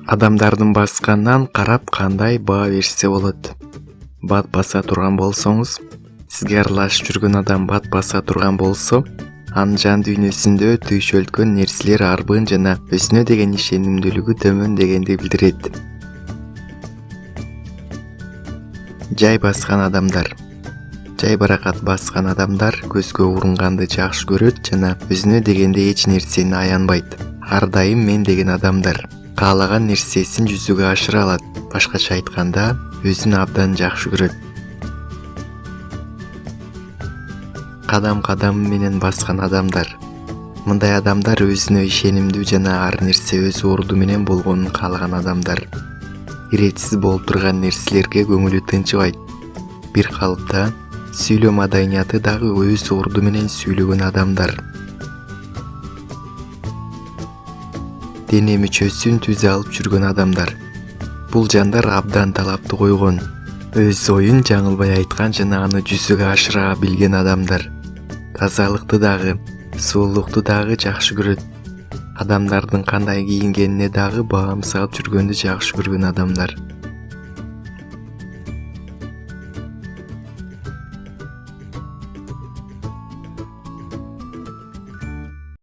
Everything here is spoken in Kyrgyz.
Адамдардын баскандан карап кандай баа берсе болот? Бат баса турган болсоңуз, сизге аралашып жүргөн адам бат баса турган болсо, анын жан дүйнөсүндө түйшөлткөн нерселер арбын жана өзүнө деген ишенимдүүлүгү төмөн дегенди билдирет. Жай баскан адамдар. Жай баракат баскан адамдар көзгө урунганды жакшы көрөт жана өзүнө дегенде эч нерсени аянбайт. Ар дайым мен деген адамдар. Каалаган нерсесин жүзүгө ашыра алат. Башкача айтканда, өзүн абдан жакшы көрөт. Кадам менен баскан адамдар. Мындай адамдар өзүнө ишенимдүү жана ар нерсе өз орду менен болгонун каалаган адамдар. Иретсиз болуп турган нерселерге көңүлү тынчыбайт. Бир калыпта сүйлөө маданияты дагы өз орду менен сүйлөгөн адамдар. Дене мүчөсүн түзө алып жүргөн адамдар. Бул жандар абдан талапты койгон, өз оюн жаңылбай айткан жана аны жүзүгө ашыра билген адамдар. Тазалыкты дагы, сулуулукту дагы жакшы көрөт. Адамдардын кандай кийингенине дагы баам салып жүргөндү жакшы көргөн адамдар.